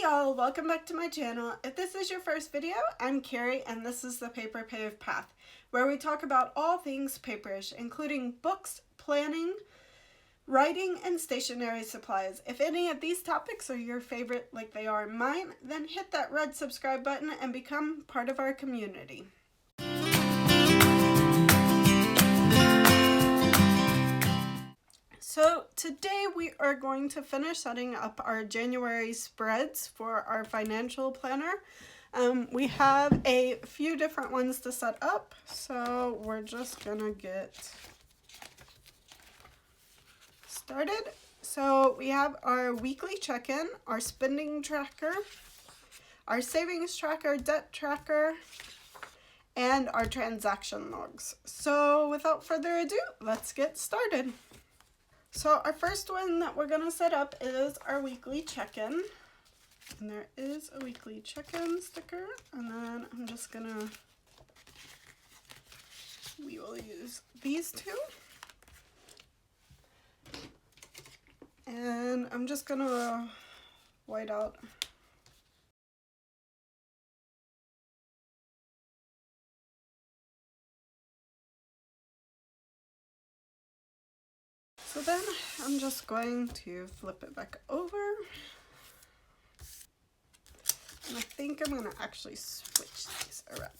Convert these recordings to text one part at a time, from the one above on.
y'all, welcome back to my channel. If this is your first video, I'm Carrie and this is the Paper Pave Path, where we talk about all things paperish, including books, planning, writing, and stationery supplies. If any of these topics are your favorite like they are mine, then hit that red subscribe button and become part of our community. So today we are going to finish setting up our January spreads for our financial planner. We have a few different ones to set up, so we're just gonna get started. So we have our weekly check-in, our spending tracker, our savings tracker, debt tracker, and our transaction logs. So without further ado, let's get started. So our first one that we're going to set up is our weekly check-in. And there is a weekly check-in sticker. And then I'm just going to, we will use these two. And I'm just going to white out. So then I'm just going to flip it back over. And I think I'm going to actually switch these around.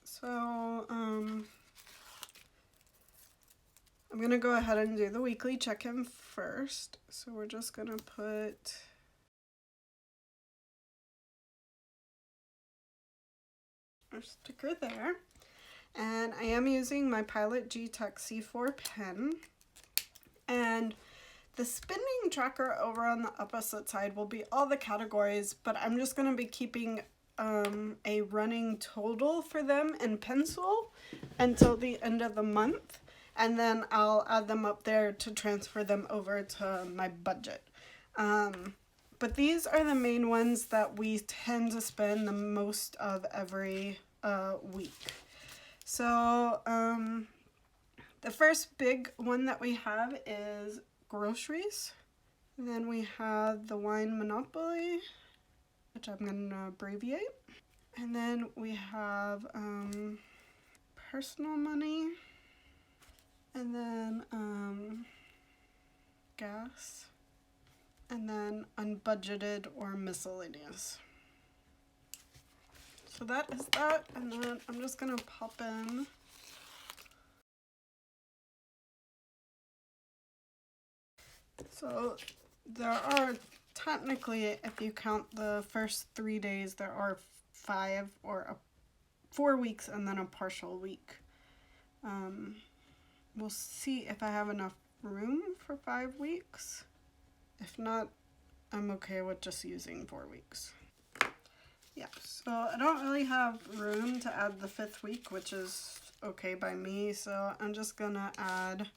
So I'm going to go ahead and do the weekly check-in first. So we're just going to put our sticker there. And I am using my Pilot G-Tech C4 pen. And the spending tracker over on the opposite side will be all the categories, but I'm just going to be keeping a running total for them in pencil until the end of the month. And then I'll add them up there to transfer them over to my budget. But these are the main ones that we tend to spend the most of every week. So the first big one that we have is groceries. And then we have the wine monopoly, which I'm going to abbreviate. And then we have personal money. And then gas. And then unbudgeted or miscellaneous. So that is that, and then I'm just going to pop in so there are technically, if you count the first 3 days, there are 5 or 4 weeks and then a partial week. We'll see if I have enough room for 5 weeks. If not, I'm okay with just using 4 weeks. Yeah, so I don't really have room to add the 5th week, which is okay by me, so I'm just gonna add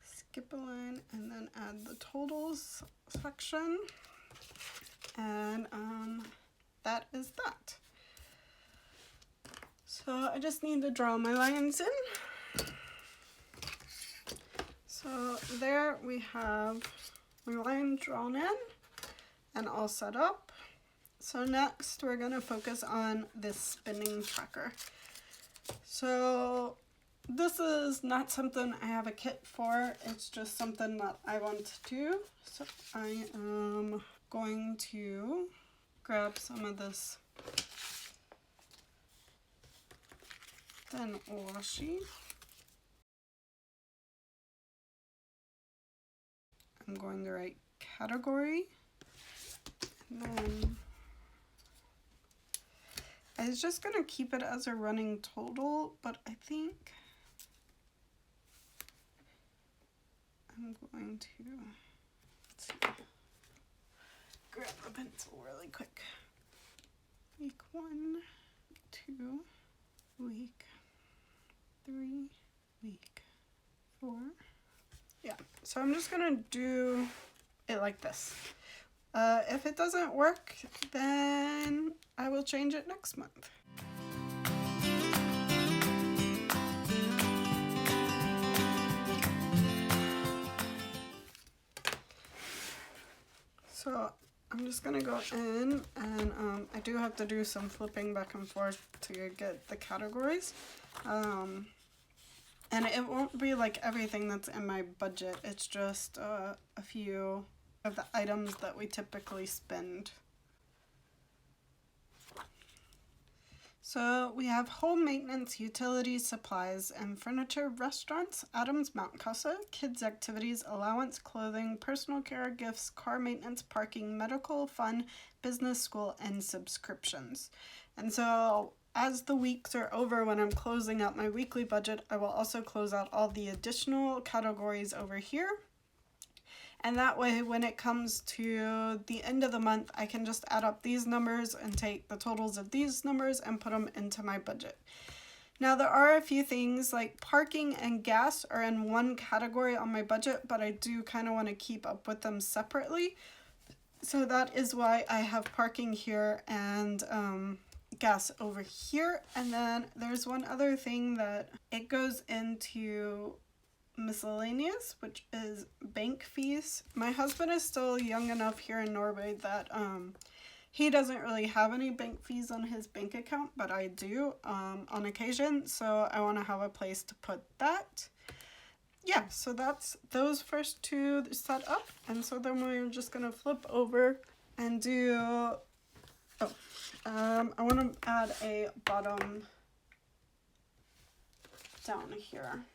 skip a line and then add the totals section, and that is that. So I just need to draw my lines in. So there we have my line drawn in and all set up. So next we're going to focus on this spending tracker. So this is not something I have a kit for, it's just something that I want to do. So I am going to grab some of this thin washi. I'm going to write category, and then I was just going to keep it as a running total, but I think I'm going to, let's see, grab a pencil really quick. Week 1, 2, week 3, week 4. Yeah, so I'm just gonna do it like this. If it doesn't work, then I will change it next month. I'm just gonna go in and I do have to do some flipping back and forth to get the categories. And it won't be like everything that's in my budget. It's just a few of the items that we typically spend. So we have home maintenance, utilities, supplies, and furniture, restaurants, Adams Mount Casa, kids activities, allowance, clothing, personal care, gifts, car maintenance, parking, medical, fun, business, school, and subscriptions. And so as the weeks are over, when I'm closing out my weekly budget, I will also close out all the additional categories over here. And that way, when it comes to the end of the month, I can just add up these numbers and take the totals of these numbers and put them into my budget. Now, there are a few things like parking and gas are in one category on my budget, but I do kind of want to keep up with them separately. So that is why I have parking here and gas over here. And then there's one other thing that it goes into miscellaneous, which is bank fees. My husband is still young enough here in Norway that he doesn't really have any bank fees on his bank account, but I do on occasion, so I want to have a place to put that. Yeah, so that's those first two set up, and so then we're just gonna flip over and do I want to add a bottom down here.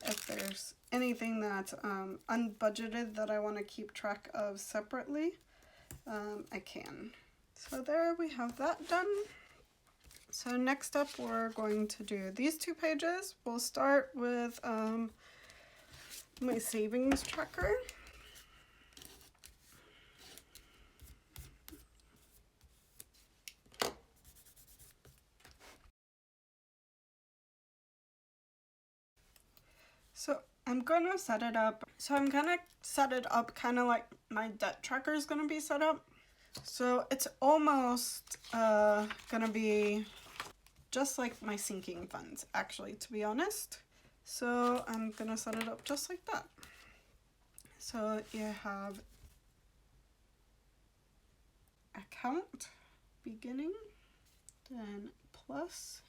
If there's anything that's unbudgeted that I want to keep track of separately, I can. So there we have that done. So next up we're going to do these two pages. We'll start with my savings tracker. So I'm going to set it up. So I'm going to set it up kind of like my debt tracker is going to be set up. So it's almost going to be just like my sinking funds, actually, to be honest. So I'm going to set it up just like that. So you have account, beginning, then plus,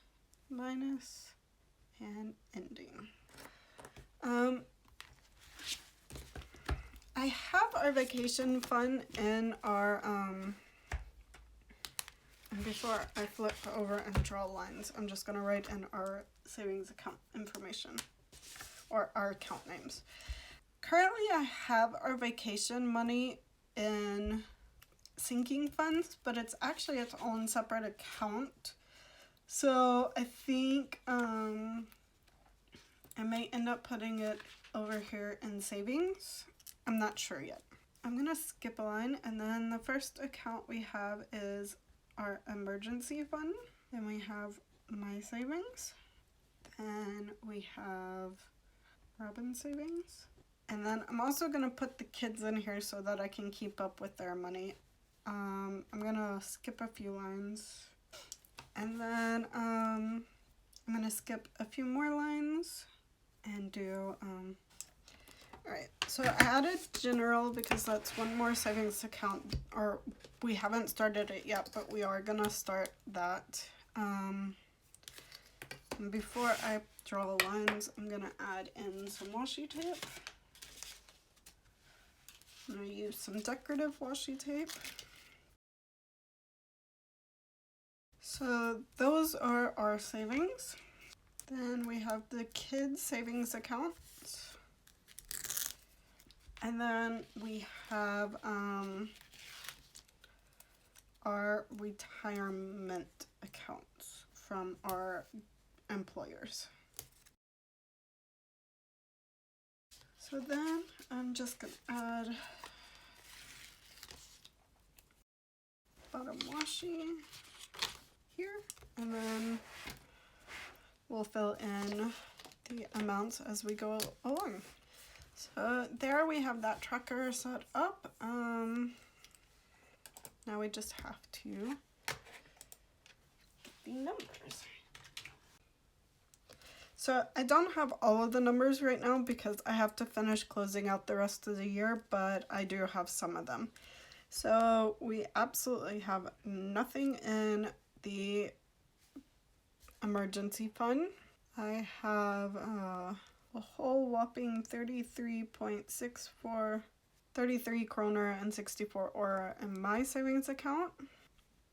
minus, and ending. I have our vacation fund in our, and before I flip over and draw lines, I'm just going to write in our savings account information, or our account names. Currently, I have our vacation money in sinking funds, but it's actually its own separate account. So I think I may end up putting it over here in savings. I'm not sure yet. I'm gonna skip a line, and then the first account we have is our emergency fund. Then we have my savings. Then we have Robin's savings. And then I'm also gonna put the kids in here so that I can keep up with their money. I'm gonna skip a few lines. And then I'm gonna skip a few more lines and do alright, so I added general because that's one more savings account, or we haven't started it yet, but we are gonna start that. And before I draw lines, I'm gonna add in some washi tape. I'm gonna use some decorative washi tape. So those are our savings. Then we have the kids savings account. And then we have our retirement accounts from our employers. So then I'm just going to add bottom washi here, and then we'll fill in the amounts as we go along. So there we have that tracker set up. Now we just have to get the numbers. So I don't have all of the numbers right now because I have to finish closing out the rest of the year, but I do have some of them. So we absolutely have nothing in the emergency fund. I have a whole whopping 33 kroner and 64 ore in my savings account.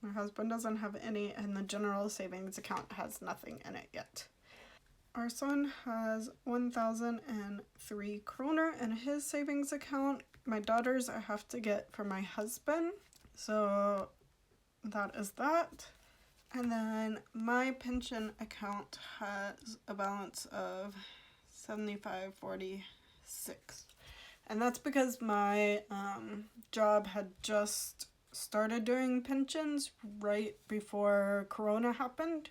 My husband doesn't have any, and the general savings account has nothing in it yet. Our son has 1,003 kroner in his savings account. My daughter's I have to get for my husband. So that is that. And then my pension account has a balance of 7546. And that's because my job had just started doing pensions right before Corona happened.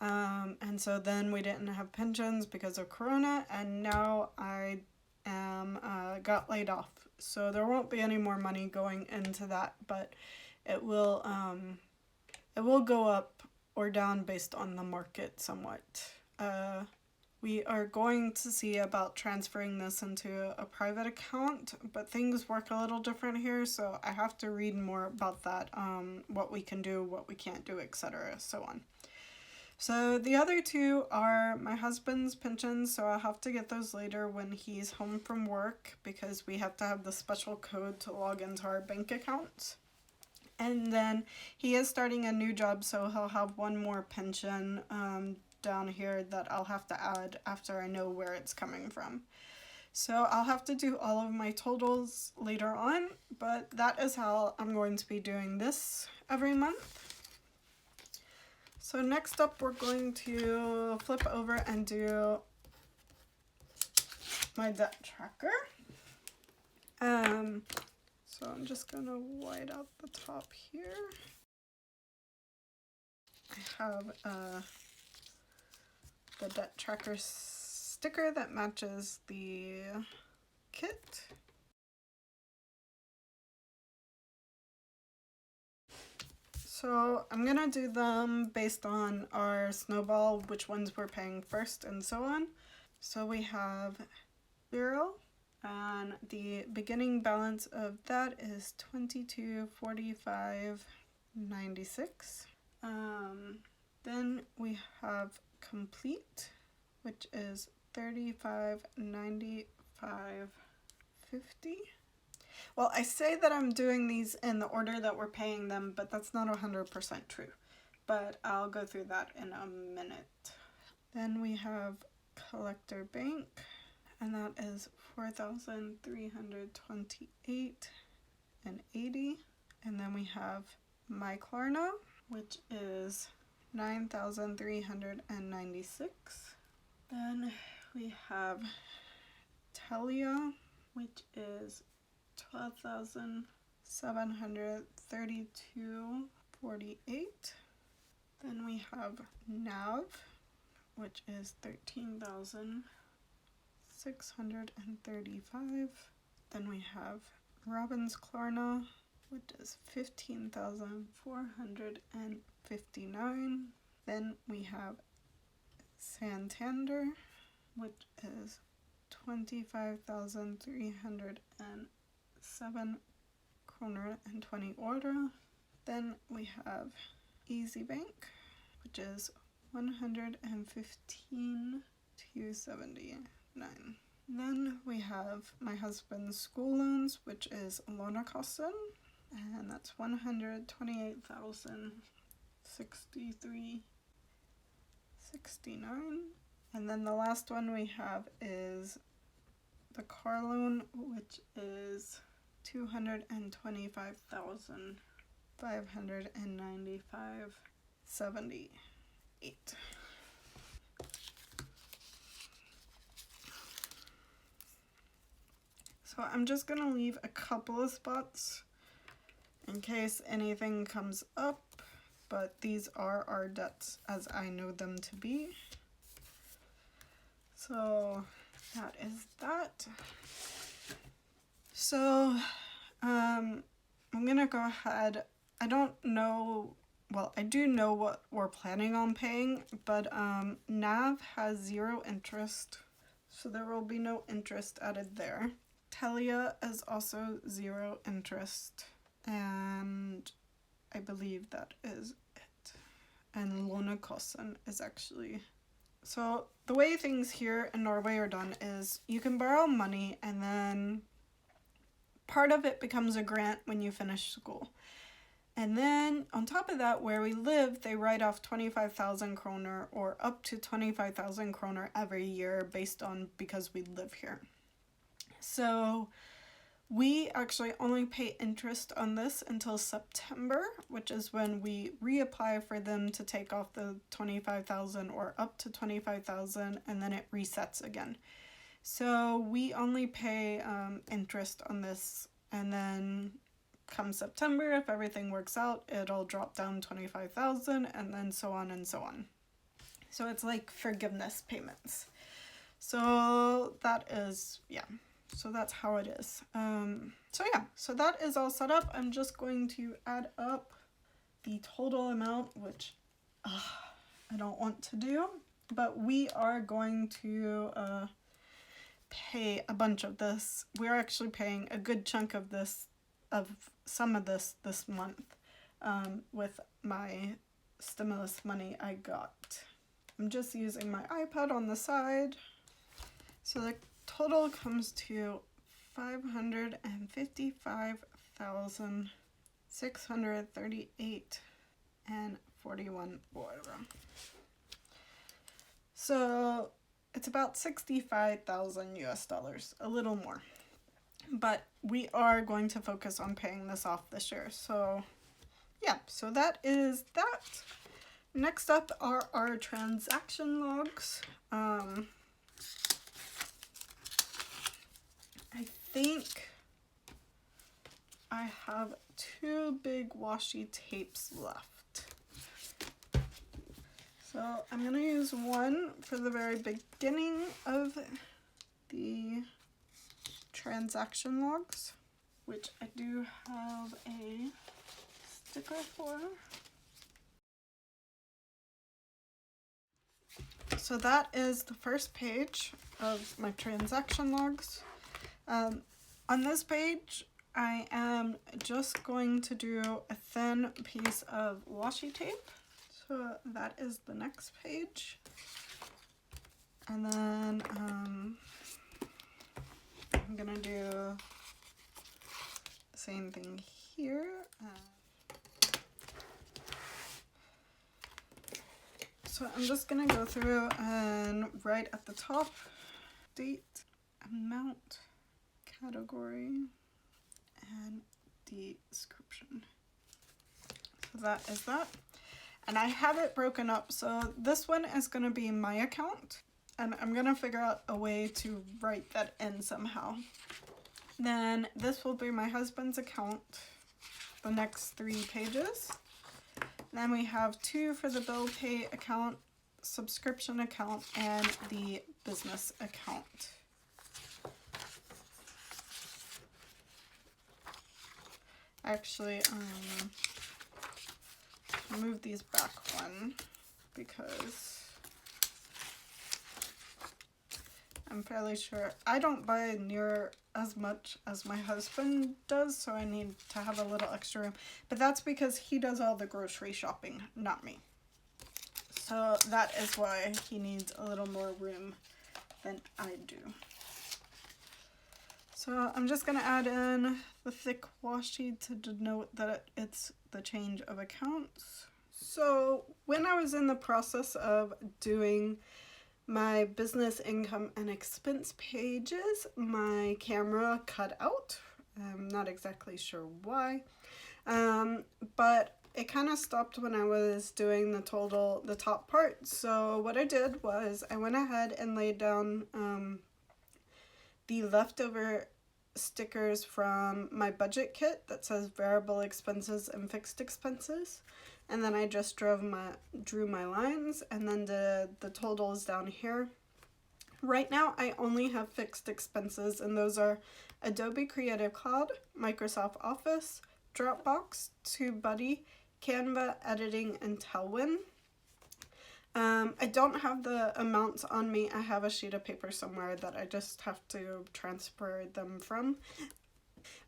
And so then we didn't have pensions because of Corona, and now I am got laid off. So there won't be any more money going into that, but it will go up or down based on the market somewhat. We are going to see about transferring this into a private account, but things work a little different here, so I have to read more about that, what we can do, what we can't do, etc., so on. So the other two are my husband's pensions, so I'll have to get those later when he's home from work because we have to have the special code to log into our bank accounts. And then he is starting a new job, so he'll have one more pension down here that I'll have to add after I know where it's coming from. So I'll have to do all of my totals later on, but that is how I'm going to be doing this every month. So next up, we're going to flip over and do my debt tracker. So I'm just gonna white out the top here. I have the debt tracker sticker that matches the kit. So I'm gonna do them based on our snowball, which ones we're paying first and so on. So we have 0, and the beginning balance of that is 2245.96. Then we have complete, which is 3595.50. Well, I say that I'm doing these in the order that we're paying them, but that's not 100% true. But I'll go through that in a minute. Then we have collector bank, and that is 4,328.80. And then we have my Klarna, which is 9,396. Then we have Telia, which is 12,732.48. Then we have Nav, which is 13,635. Then we have Robin's Klarna, which is 15,459. Then we have Santander, which is 25,307 kroner and 20 order. Then we have Easy Bank, which is 115,279. Then we have my husband's school loans, which is Lånekassen, and that's 128,063.69. And then the last one we have is the car loan, which is 225,595.78. So I'm just gonna leave a couple of spots in case anything comes up, but these are our debts as I know them to be. So that is that. So I'm gonna go ahead. I don't know, well, I do know what we're planning on paying, but Nav has 0 interest, so there will be no interest added there. Telia is also 0 interest. and I believe that is it. And Lånekosten is actually... So the way things here in Norway are done is you can borrow money and then part of it becomes a grant when you finish school. And then on top of that, where we live, they write off 25,000 kroner or up to 25,000 kroner every year based on because we live here. So we actually only pay interest on this until September, which is when we reapply for them to take off the 25,000 or up to 25,000, and then it resets again. So we only pay interest on this, and then come September, if everything works out, it'll drop down 25,000, and then so on and so on. So it's like forgiveness payments. So that is, yeah. So that's how it is. So that is all set up. I'm just going to add up the total amount, which I don't want to do, but we are going to pay a bunch of this. We're actually paying a good chunk of this, of some of this month with my stimulus money I got. I'm just using my iPad on the side. So the total comes to 555,638 and 41 euro. So it's about 65,000 US dollars, a little more. But we are going to focus on paying this off this year. So yeah, so that is that. Next up are our transaction logs. I think I have 2 big washi tapes left. So I'm going to use one for the very beginning of the transaction logs, which I do have a sticker for. So that is the first page of my transaction logs. On this page, I am just going to do a thin piece of washi tape. So that is the next page. And then I'm gonna do the same thing here. So I'm just gonna go through and write at the top date, amount, category, and description. So that is that. And I have it broken up. So this one is going to be my account, and I'm going to figure out a way to write that in somehow. Then this will be my husband's account, the next 3 pages. Then we have 2 for the bill pay account, subscription account, and the business account. Actually, move these back one because I'm fairly sure I don't buy near as much as my husband does, so I need to have a little extra room. But that's because he does all the grocery shopping, not me. So that is why he needs a little more room than I do. So I'm just going to add in the thick washi to denote that it's the change of accounts. So when I was in the process of doing my business income and expense pages, my camera cut out. I'm not exactly sure why, but it kind of stopped when I was doing the top part. So what I did was I went ahead and laid down the leftover stickers from my budget kit that says variable expenses and fixed expenses, and then I just drew my lines and then did the totals down here. Right now I only have fixed expenses, and those are Adobe Creative Cloud, Microsoft Office, Dropbox, TubeBuddy, Canva, Editing, and Tailwind. I don't have the amounts on me. I have a sheet of paper somewhere that I just have to transfer them from.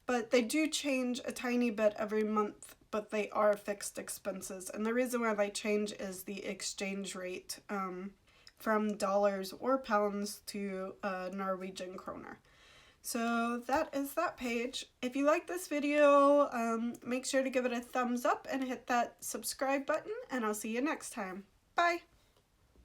But they do change a tiny bit every month, but they are fixed expenses. And the reason why they change is the exchange rate from dollars or pounds to Norwegian kroner. So that is that page. If you like this video, make sure to give it a thumbs up and hit that subscribe button, and I'll see you next time. Bye!